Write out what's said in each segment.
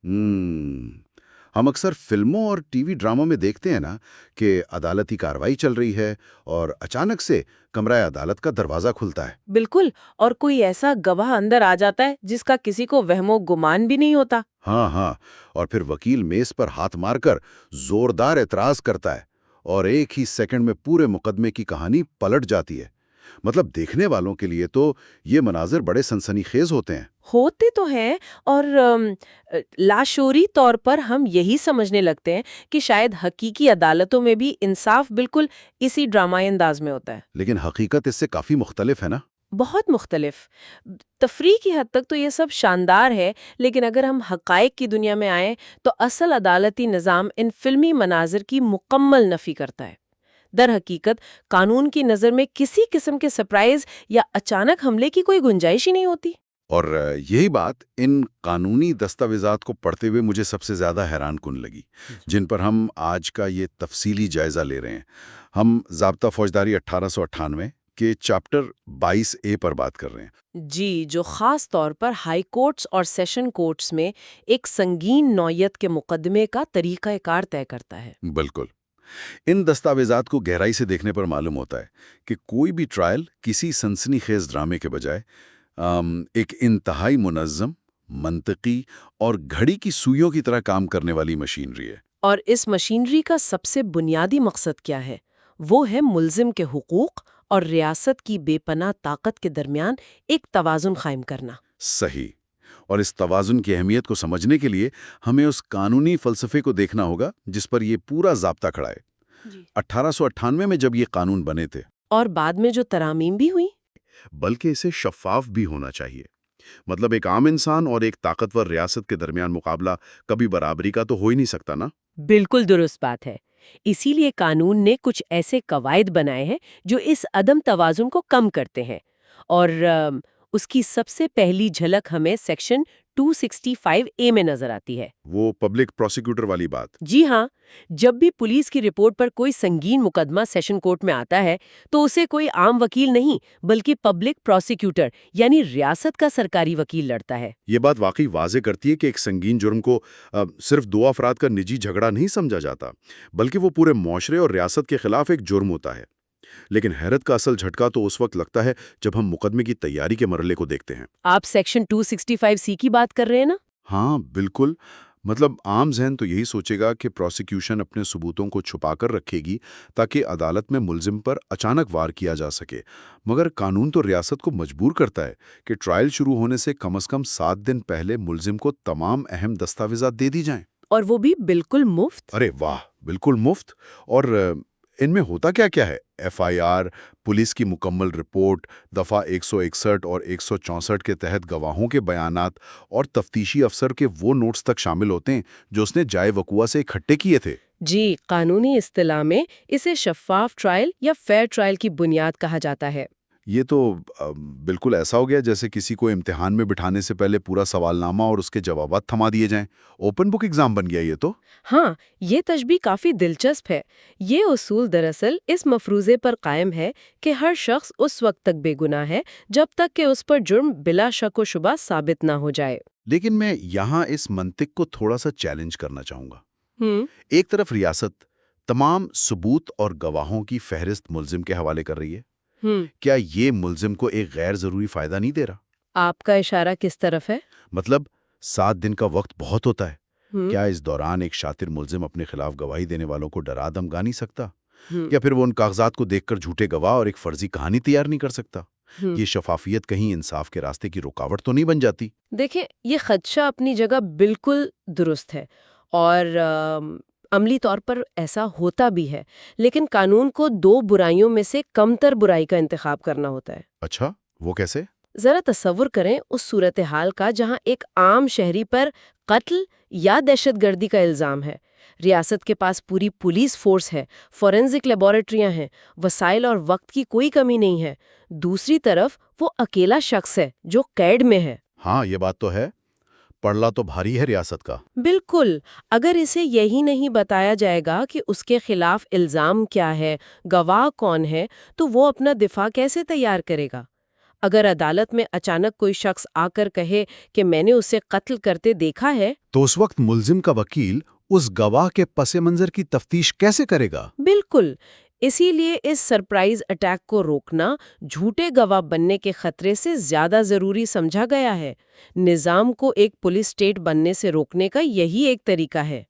ہم اکثر فلموں اور ٹی وی ڈراموں میں دیکھتے ہیں نا کہ عدالتی کارروائی چل رہی ہے اور اچانک سے کمرہ عدالت کا دروازہ کھلتا ہے۔ بالکل، اور کوئی ایسا گواہ اندر آ جاتا ہے جس کا کسی کو وہم و گمان بھی نہیں ہوتا۔ ہاں ہاں، اور پھر وکیل میز پر ہاتھ مار کر زوردار اعتراض کرتا ہے اور ایک ہی سیکنڈ میں پورے مقدمے کی کہانی پلٹ جاتی ہے۔ مطلب دیکھنے والوں کے لیے تو یہ مناظر بڑے سنسنی خیز ہوتے ہیں۔ ہوتے تو ہیں، اور لاشعوری طور پر ہم یہی سمجھنے لگتے ہیں کہ شاید حقیقی عدالتوں میں بھی انصاف بالکل اسی ڈرامائی انداز میں ہوتا ہے۔ لیکن حقیقت اس سے کافی مختلف ہے نا؟ بہت مختلف۔ تفریح کی حد تک تو یہ سب شاندار ہے، لیکن اگر ہم حقائق کی دنیا میں آئیں تو اصل عدالتی نظام ان فلمی مناظر کی مکمل نفی کرتا ہے۔ در حقیقت قانون کی نظر میں کسی قسم کے سرپرائز یا اچانک حملے کی کوئی گنجائش ہی نہیں ہوتی۔ اور یہی بات ان قانونی دستاویزات کو پڑھتے ہوئے مجھے سب سے زیادہ حیران کن لگی، جن پر ہم آج کا یہ تفصیلی جائزہ لے رہے ہیں۔ ہم ضابطہ فوجداری 1898 کے چیپٹر 22A پر بات کر رہے ہیں۔ جی، جو خاص طور پر ہائی کورٹس اور سیشن کورٹس میں ایک سنگین نوعیت کے مقدمے کا طریقہ کار طے کرتا ہے۔ بالکل، ان دستاویزات کو گہرائی سے دیکھنے پر معلوم ہوتا ہے کہ کوئی بھی ٹرائل کسی سنسنی خیز ڈرامے کے بجائے ایک انتہائی منظم، منطقی اور گھڑی کی سوئیوں کی طرح کام کرنے والی مشینری ہے۔ اور اس مشینری کا سب سے بنیادی مقصد کیا ہے؟ وہ ہے ملزم کے حقوق اور ریاست کی بے پناہ طاقت کے درمیان ایک توازن قائم کرنا۔ صحیح، اور اس توازن کی اہمیت کو سمجھنے کے لیے ہمیں اس قانونی فلسفے کو دیکھنا ہوگا جس پر یہ پورا ضابطہ کھڑا ہے۔ 1898 میں جب یہ قانون بنے تھے، اور بعد میں جو ترامیم بھی ہوئی، بلکہ اسے شفاف بھی ہونا چاہیے۔ مطلب ایک عام انسان اور ایک طاقتور ریاست کے درمیان مقابلہ کبھی برابری کا تو ہو ہی نہیں سکتا نا۔ بالکل درست بات ہے۔ اسی لیے قانون نے کچھ ایسے قواعد بنائے ہیں جو اس عدم توازن کو کم کرتے ہیں، اور اس کی سب سے پہلی جھلک ہمیں سیکشن 265A میں نظر آتی ہے۔ وہ پبلک پروسیکیوٹر والی بات۔ جی ہاں، جب بھی پولیس کی رپورٹ پر کوئی سنگین مقدمہ سیشن کورٹ میں آتا ہے تو اسے کوئی عام وکیل نہیں بلکہ پبلک پروسیکیوٹر یعنی ریاست کا سرکاری وکیل لڑتا ہے۔ یہ بات واقعی واضح کرتی ہے کہ ایک سنگین جرم کو صرف دو افراد کا نجی جھگڑا نہیں سمجھا جاتا، بلکہ وہ پورے معاشرے اور ریاست کے خلاف ایک جرم ہوتا ہے۔ لیکن حیرت کا اصل جھٹکا تو اس وقت لگتا ہے جب ہم مقدمے کی تیاری کے مرحلے کو دیکھتے ہیں۔ آپ سیکشن 265C کی بات کر رہے ہیں نا؟ ہاں بالکل، مطلب عام ذہن تو یہی سوچے گا کہ پروسیکیوشن اپنے ثبوتوں کو چھپا کر رکھے گی تاکہ عدالت میں ملزم پر اچانک وار کیا جا سکے، مگر قانون تو ریاست کو مجبور کرتا ہے کہ ٹرائل شروع ہونے سے کم از کم 7 دن پہلے ملزم کو تمام اہم دستاویزات دے دی جائیں۔ اور وہ بھی بالکل مفت۔ ارے واہ، بالکل مفت! اور ان میں ہوتا کیا کیا ہے؟ FIR، پولیس کی مکمل رپورٹ، دفعہ 161 اور 164 کے تحت گواہوں کے بیانات اور تفتیشی افسر کے وہ نوٹس تک شامل ہوتے ہیں جو اس نے جائے وقوع سے اکٹھے کیے تھے۔ جی، قانونی اصطلاح میں اسے شفاف ٹرائل یا فیئر ٹرائل کی بنیاد کہا جاتا ہے۔ یہ تو بالکل ایسا ہو گیا جیسے کسی کو امتحان میں بٹھانے سے پہلے پورا سوال نامہ اور اس کے جوابات تھما دیے جائیں۔ اوپن بک ایگزام بن گیا یہ تو۔ ہاں، یہ تشبیہ کافی دلچسپ ہے۔ یہ اصول دراصل اس مفروضے پر قائم ہے کہ ہر شخص اس وقت تک بے گناہ ہے جب تک کہ اس پر جرم بلا شک و شبہ ثابت نہ ہو جائے۔ لیکن میں یہاں اس منطق کو تھوڑا سا چیلنج کرنا چاہوں گا۔ ہم ایک طرف ریاست تمام ثبوت اور گواہوں کی فہرست ملزم کے حوالے کر رہی ہے۔ کیا یہ ملزم کو ایک غیر ضروری فائدہ نہیں دے رہا؟ آپ کا اشارہ کس طرف ہے؟ مطلب 7 دن کا وقت بہت ہوتا ہے۔ کیا اس دوران ایک شاطر ملزم اپنے خلاف گواہی دینے والوں کو ڈرا دھمکا نہیں سکتا؟ یا پھر وہ ان کاغذات کو دیکھ کر جھوٹے گواہ اور ایک فرضی کہانی تیار نہیں کر سکتا؟ یہ شفافیت کہیں انصاف کے راستے کی رکاوٹ تو نہیں بن جاتی؟ دیکھیں، یہ خدشہ اپنی جگہ بالکل درست ہے، اور عملی طور پر ایسا ہوتا بھی ہے، لیکن قانون کو 2 برائیوں میں سے کمتر برائی کا انتخاب کرنا ہوتا ہے۔ اچھا، وہ کیسے؟ ذرا تصور کریں اس صورتحال کا جہاں ایک عام شہری پر قتل یا دہشت گردی کا الزام ہے۔ ریاست کے پاس پوری پولیس فورس ہے، فورینزک لیبارٹریاں ہیں، وسائل اور وقت کی کوئی کمی نہیں ہے۔ دوسری طرف وہ اکیلا شخص ہے جو قید میں ہے۔ ہاں، یہ بات تو ہے، پڑلا تو بھاری ہے ریاست کا۔ بالکل، اگر اسے یہی نہیں بتایا جائے گا کہ اس کے خلاف الزام کیا ہے، گواہ کون ہے، تو وہ اپنا دفاع کیسے تیار کرے گا؟ اگر عدالت میں اچانک کوئی شخص آ کر کہے کہ میں نے اسے قتل کرتے دیکھا ہے، تو اس وقت ملزم کا وکیل اس گواہ کے پس منظر کی تفتیش کیسے کرے گا؟ بالکل، اسی لیے اس سرپرائز اٹیک کو روکنا جھوٹے گواہ بننے کے خطرے سے زیادہ ضروری سمجھا گیا ہے۔ نظام کو ایک پولیس اسٹیٹ بننے سے روکنے کا یہی ایک طریقہ ہے۔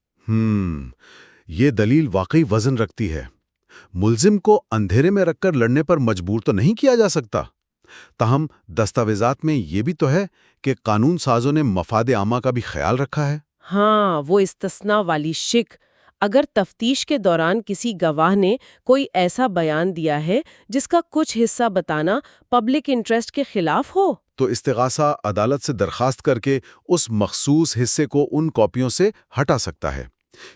یہ دلیل واقعی وزن رکھتی ہے۔ ملزم کو اندھیرے میں رکھ کر لڑنے پر مجبور تو نہیں کیا جا سکتا۔ تاہم دستاویزات میں یہ بھی تو ہے کہ قانون سازوں نے مفاد عامہ کا بھی خیال رکھا ہے۔ ہاں، وہ استثناء والی شک، اگر تفتیش کے دوران کسی گواہ نے کوئی ایسا بیان دیا ہے جس کا کچھ حصہ بتانا پبلک انٹرسٹ کے خلاف ہو، تو استغاثہ عدالت سے درخواست کر کے اس مخصوص حصے کو ان کاپیوں سے ہٹا سکتا ہے۔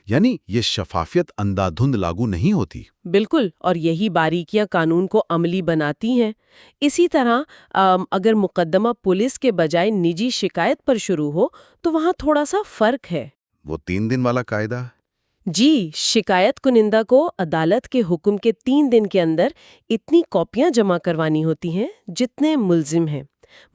یعنی یہ شفافیت اندھا دھند لاگو نہیں ہوتی۔ بالکل، اور یہی باریکیاں قانون کو عملی بناتی ہیں۔ اسی طرح اگر مقدمہ پولیس کے بجائے نجی شکایت پر شروع ہو تو وہاں تھوڑا سا فرق ہے۔ وہ 3 دن والا قاعدہ؟ جی، شکایت کنندہ کو عدالت کے حکم کے 3 دن کے اندر اتنی کاپیاں جمع کروانی ہوتی ہیں جتنے ملزم ہیں۔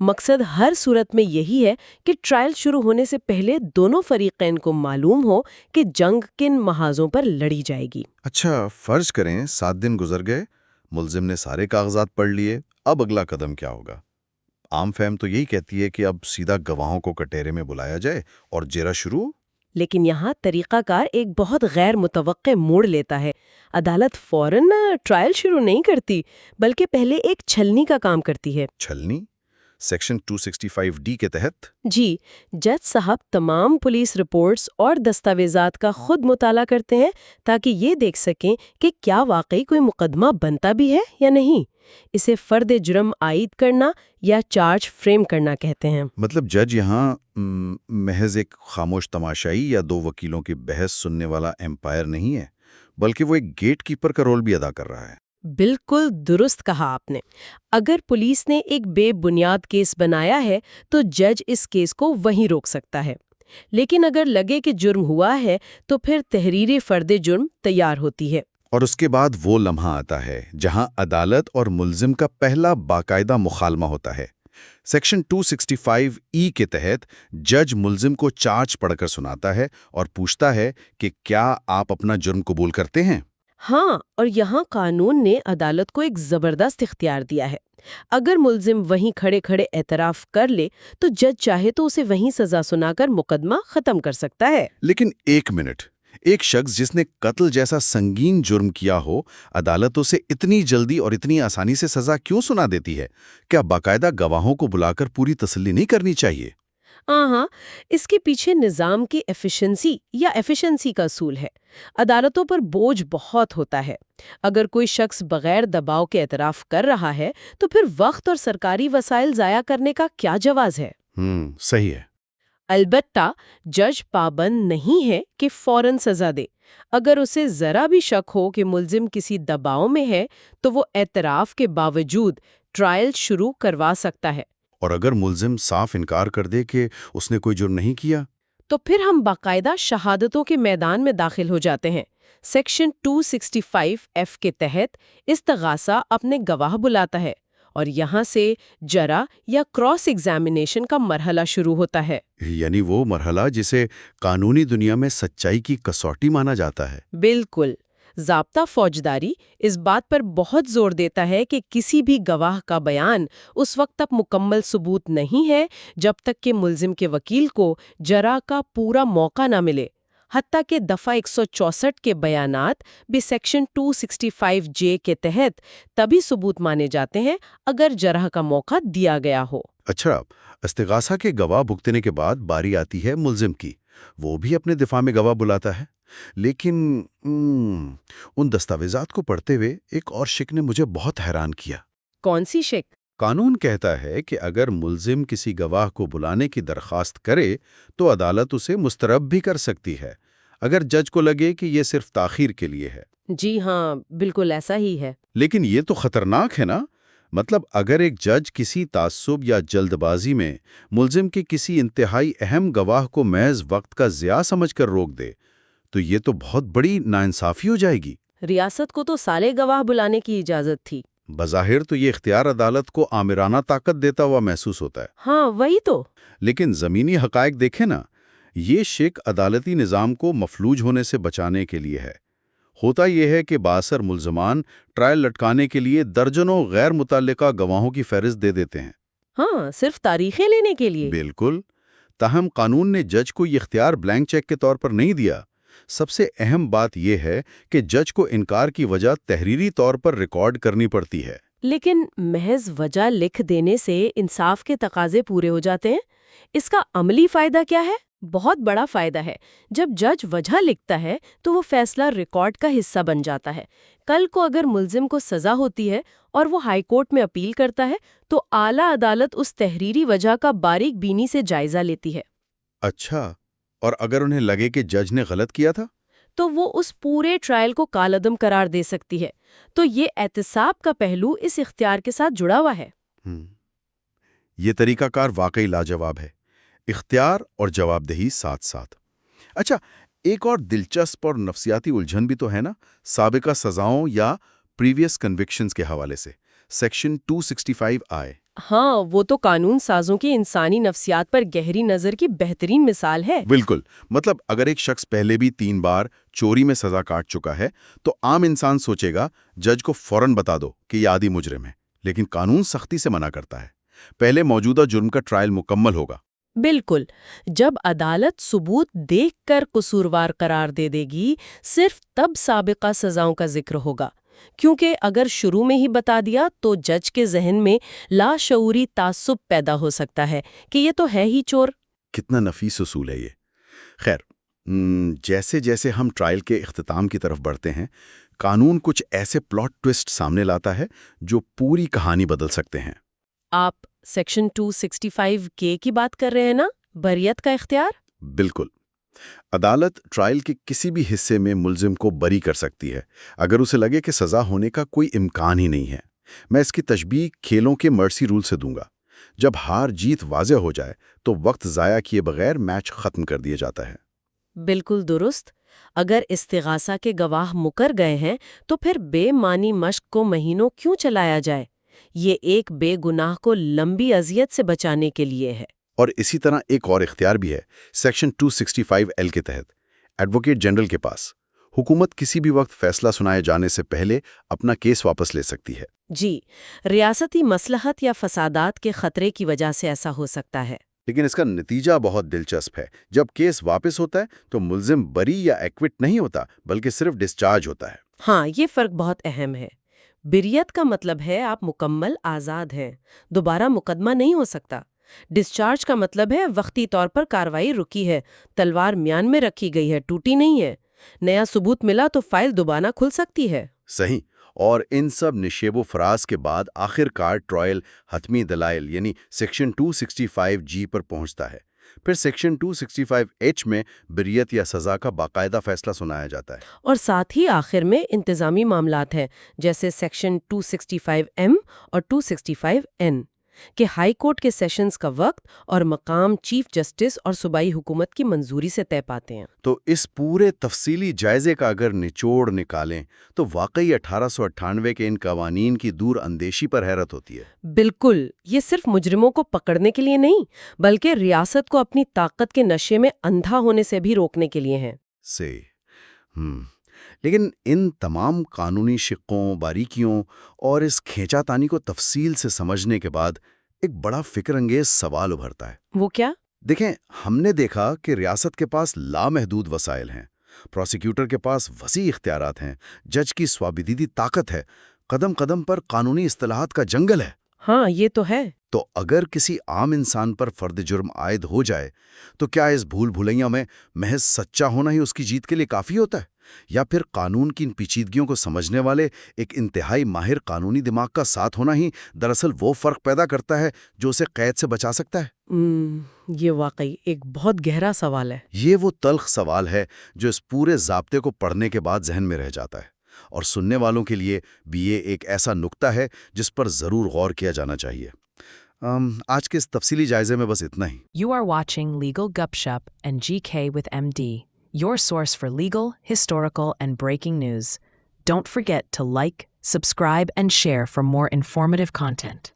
مقصد ہر صورت میں یہی ہے کہ ٹرائل شروع ہونے سے پہلے دونوں فریقین کو معلوم ہو کہ جنگ کن محاذوں پر لڑی جائے گی۔ اچھا، فرض کریں 7 دن گزر گئے، ملزم نے سارے کاغذات پڑھ لیے، اب اگلا قدم کیا ہوگا؟ عام فہم تو یہی کہتی ہے کہ اب سیدھا گواہوں کو کٹہرے میں بلایا جائے اور جیرا شروع۔ لیکن یہاں طریقہ کار ایک بہت غیر متوقع موڑ لیتا ہے۔ عدالت فوراً ٹرائل شروع نہیں کرتی، بلکہ پہلے ایک چھلنی کا کام کرتی ہے۔ چھلنی؟ سیکشن 265 کے تحت؟ جی، جج صاحب تمام پولیس رپورٹس اور دستاویزات کا خود مطالعہ کرتے ہیں تاکہ یہ دیکھ سکیں کہ کیا واقعی کوئی مقدمہ بنتا بھی ہے یا نہیں۔ اسے فرد جرم عائد کرنا یا چارج فریم کرنا کہتے ہیں۔ مطلب جج یہاں محض ایک خاموش تماشائی یا 2 وکیلوں کی بحث سننے والا امپائر نہیں ہے، بلکہ وہ ایک گیٹ کیپر کا رول بھی ادا کر رہا ہے۔ بالکل درست کہا آپ نے۔ اگر پولیس نے ایک بے بنیاد کیس بنایا ہے تو جج اس کیس کو وہیں روک سکتا ہے، لیکن اگر لگے کہ جرم ہوا ہے تو پھر تحریری فرد جرم تیار ہوتی ہے۔ اور اس کے بعد وہ لمحہ آتا ہے جہاں عدالت اور ملزم کا پہلا باقاعدہ مکالمہ ہوتا ہے۔ سیکشن 265 کے تحت جج ملزم کو چارج پڑھ کر سناتا ہے اور پوچھتا ہے کہ کیا آپ اپنا جرم قبول کرتے ہیں؟ ہاں، اور یہاں قانون نے عدالت کو ایک زبردست اختیار دیا ہے۔ اگر ملزم وہیں کھڑے کھڑے اعتراف کر لے تو جج چاہے تو اسے وہیں سزا سنا کر مقدمہ ختم کر سکتا ہے۔ لیکن ایک منٹ، ایک شخص جس نے قتل جیسا سنگین جرم کیا ہو، عدالت اسے اتنی جلدی اور اتنی آسانی سے سزا کیوں سنا دیتی ہے؟ کیا باقاعدہ گواہوں کو بلا کر پوری تسلی نہیں کرنی چاہیے؟ ہاں، اس کے پیچھے نظام کی ایفیشنسی کا اصول ہے۔ عدالتوں پر بوجھ بہت ہوتا ہے۔ اگر کوئی شخص بغیر دباؤ کے اعتراف کر رہا ہے تو پھر وقت اور سرکاری وسائل ضائع کرنے کا کیا جواز ہے؟ صحیح ہے۔ البتہ جج پابند نہیں ہے کہ فوراً سزا دے۔ اگر اسے ذرا بھی شک ہو کہ ملزم کسی دباؤ میں ہے تو وہ اعتراف کے باوجود ٹرائل شروع کروا سکتا ہے۔ اور اگر ملزم صاف انکار کر دے کہ اس نے کوئی جرم نہیں کیا؟ تو پھر ہم باقاعدہ شہادتوں کے میدان میں داخل ہو جاتے ہیں۔ سیکشن 265 کے تحت استغاثہ اپنے گواہ بلاتا ہے اور یہاں سے جرح یا کراس ایگزامینیشن کا مرحلہ شروع ہوتا ہے۔ یعنی وہ مرحلہ جسے قانونی دنیا میں سچائی کی کسوٹی مانا جاتا ہے۔ بالکل۔ ضابطہ فوجداری اس بات پر بہت زور دیتا ہے کہ کسی بھی گواہ کا بیان اس وقت تک مکمل ثبوت نہیں ہے جب تک کہ ملزم کے وکیل کو جرح کا پورا موقع نہ ملے۔ حتیٰ کہ دفعہ 164 کے بیانات بھی سیکشن 265 کے تحت تبھی ثبوت مانے جاتے ہیں اگر جرح کا موقع دیا گیا ہو۔ اچھا، استغاثہ کے گواہ بھگتنے کے بعد باری آتی ہے ملزم کی۔ وہ بھی اپنے دفاع میں گواہ بلاتا ہے، لیکن ان دستاویزات کو پڑھتے ہوئے ایک اور شک نے مجھے بہت حیران کیا۔ کون سی شک؟ قانون کہتا ہے کہ اگر ملزم کسی گواہ کو بلانے کی درخواست کرے تو عدالت اسے مسترد بھی کر سکتی ہے، اگر جج کو لگے کہ یہ صرف تاخیر کے لیے ہے۔ جی ہاں، بالکل ایسا ہی ہے۔ لیکن یہ تو خطرناک ہے نا؟ مطلب اگر ایک جج کسی تعصب یا جلد بازی میں ملزم کے کسی انتہائی اہم گواہ کو محض وقت کا ضیاع سمجھ کر روک دے تو یہ تو بہت بڑی ناانصافی ہو جائے گی۔ ریاست کو تو سارے گواہ بلانے کی اجازت تھی۔ بظاہر تو یہ اختیار عدالت کو آمرانہ طاقت دیتا ہوا محسوس ہوتا ہے، ہاں وہی تو. لیکن زمینی حقائق دیکھیں نا، یہ شک عدالتی نظام کو مفلوج ہونے سے بچانے کے لیے ہے۔ ہوتا یہ ہے کہ بااثر ملزمان ٹرائل لٹکانے کے لیے درجنوں غیر متعلقہ گواہوں کی فہرست دے دیتے ہیں۔ ہاں صرف تاریخیں لینے کے لیے. بالکل، تاہم قانون نے جج کو یہ اختیار بلینک چیک کے طور پر نہیں دیا۔ سب سے اہم بات یہ ہے کہ جج کو انکار کی وجہ تحریری طور پر ریکارڈ کرنی پڑتی ہے۔ لیکن محض وجہ لکھ دینے سے انصاف کے تقاضے پورے ہو جاتے ہیں؟ اس کا عملی فائدہ کیا ہے؟ بہت بڑا فائدہ ہے۔ جب جج وجہ لکھتا ہے تو وہ فیصلہ ریکارڈ کا حصہ بن جاتا ہے۔ کل کو اگر ملزم کو سزا ہوتی ہے اور وہ ہائی کورٹ میں اپیل کرتا ہے تو اعلیٰ عدالت اس تحریری وجہ کا باریک بینی سے جائزہ لیتی ہے۔ اچھا، اور اگر انہیں لگے کہ جج نے غلط کیا تھا؟ تو وہ اس پورے ٹرائل کو کالعدم قرار دے سکتی ہے۔ تو یہ احتساب کا پہلو اس اختیار کے ساتھ جڑا ہوا ہے۔ یہ طریقہ کار واقعی لاجواب ہے، اختیار اور جواب دہی ساتھ ساتھ۔ اچھا، ایک اور دلچسپ اور نفسیاتی الجھن بھی تو ہے نا، سابقہ سزاؤں یا پریویس کنوکشنز کے حوالے سے۔ سیکشن 265 آئے۔ ہاں وہ تو قانون سازوں کی انسانی نفسیات پر گہری نظر کی بہترین مثال ہے۔ بالکل، مطلب اگر ایک شخص پہلے بھی 3 بار چوری میں سزا کاٹ چکا ہے تو عام انسان سوچے گا جج کو فوراً بتا دو کہ یہ عادی مجرم ہے، لیکن قانون سختی سے منع کرتا ہے۔ پہلے موجودہ جرم کا ٹرائل مکمل ہوگا۔ بالکل، جب عدالت ثبوت دیکھ کر قصوروار قرار دے دے گی، صرف تب سابقہ سزاؤں کا ذکر ہوگا، کیونکہ اگر شروع میں ہی بتا دیا تو جج کے ذہن میں لاشعوری تعصب پیدا ہو سکتا ہے کہ یہ تو ہے ہی چور۔ کتنا نفیس اصول ہے یہ۔ خیر، جیسے جیسے ہم ٹرائل کے اختتام کی طرف بڑھتے ہیں، قانون کچھ ایسے پلاٹ ٹوسٹ سامنے لاتا ہے جو پوری کہانی بدل سکتے ہیں۔ آپ سیکشن 265 کی بات کر رہے ہیں نا، بریت کا اختیار؟ بالکل، عدالت ٹرائل کے کسی بھی حصے میں ملزم کو بری کر سکتی ہے اگر اسے لگے کہ سزا ہونے کا کوئی امکان ہی نہیں ہے۔ میں اس کی تشبیہ کھیلوں کے مرسی رول سے دوں گا۔ جب ہار جیت واضح ہو جائے تو وقت ضائع کیے بغیر میچ ختم کر دیا جاتا ہے۔ بالکل درست۔ اگر استغاثہ کے گواہ مکر گئے ہیں تو پھر بے معنی مشق کو مہینوں کیوں چلایا جائے؟ یہ ایک بے گناہ کو لمبی اذیت سے بچانے کے لیے ہے۔ اور اسی طرح ایک اور اختیار بھی ہے سیکشن 265 کے تحت، ایڈوکیٹ جنرل کے پاس۔ حکومت کسی بھی وقت فیصلہ سنائے جانے سے پہلے اپنا کیس واپس لے سکتی ہے۔ جی، ریاستی مصلحت یا فسادات کے خطرے کی وجہ سے ایسا ہو سکتا ہے۔ لیکن اس کا نتیجہ بہت دلچسپ ہے۔ جب کیس واپس ہوتا ہے تو ملزم بری یا ایکوٹ نہیں ہوتا بلکہ صرف ڈسچارج ہوتا ہے۔ ہاں، یہ فرق بہت اہم ہے۔ بریت کا مطلب ہے آپ مکمل آزاد ہیں، دوبارہ مقدمہ نہیں ہو سکتا۔ ڈسچارج کا مطلب ہے وقتی طور پر کارروائی رکی ہے، تلوار میان میں رکھی گئی ہے، ٹوٹی نہیں ہے۔ نیا ثبوت ملا تو فائل دوبارہ کھل سکتی ہے۔ صحیح، اور ان سب نشیب و فراز کے بعد آخر کار ٹرائل حتمی دلائل یعنی سیکشن 265 پر پہنچتا ہے۔ پھر سیکشن 265 میں بریت یا سزا کا باقاعدہ فیصلہ سنایا جاتا ہے۔ اور ساتھ ہی آخر میں انتظامی معاملات ہیں، جیسے سیکشن 265 اور 265 کہ ہائی کورٹ کے سیشنز کا وقت اور مقام چیف جسٹس اور صوبائی حکومت کی منظوری سے طے پاتے ہیں۔ تو اس پورے تفصیلی جائزے کا اگر نچوڑ نکالیں تو واقعی 1898 کے ان قوانین کی دور اندیشی پر حیرت ہوتی ہے۔ بالکل، یہ صرف مجرموں کو پکڑنے کے لیے نہیں، بلکہ ریاست کو اپنی طاقت کے نشے میں اندھا ہونے سے بھی روکنے کے لیے ہیں۔ لیکن ان تمام قانونی شقوں، باریکیوں اور اس کھینچا تانی کو تفصیل سے سمجھنے کے بعد ایک بڑا فکر انگیز سوال ابھرتا ہے۔ وہ کیا؟ دیکھیں، ہم نے دیکھا کہ ریاست کے پاس لامحدود وسائل ہیں، پروسیکیوٹر کے پاس وسیع اختیارات ہیں، جج کی سوابدیدی طاقت ہے، قدم قدم پر قانونی اصطلاحات کا جنگل ہے۔ ہاں، یہ تو ہے۔ تو اگر کسی عام انسان پر فرد جرم عائد ہو جائے تو کیا اس بھول بھلیاں میں محض سچا ہونا ہی اس کی جیت کے لیے کافی ہوتا ہے؟ یا پھر قانون کی ان پیچیدگیوں کو سمجھنے والے ایک انتہائی ماہر قانونی دماغ کا ساتھ ہونا ہی دراصل وہ فرق پیدا کرتا ہے جو اسے قید سے بچا سکتا ہے؟ یہ واقعی ایک بہت گہرا سوال ہے۔ یہ وہ تلخ سوال ہے جو اس پورے ضابطے کو پڑھنے کے بعد ذہن میں رہ جاتا ہے، اور سننے والوں کے لیے بھی یہ ایک ایسا نکتہ ہے جس پر ضرور غور کیا جانا چاہیے۔ آج کے اس تفصیلی جائزے میں بس اتنا ہی۔ You are watching Legal Gupshup and GK with MD, your source for legal, historical, and breaking news. Don't forget to like, Subscribe and share for more informative content.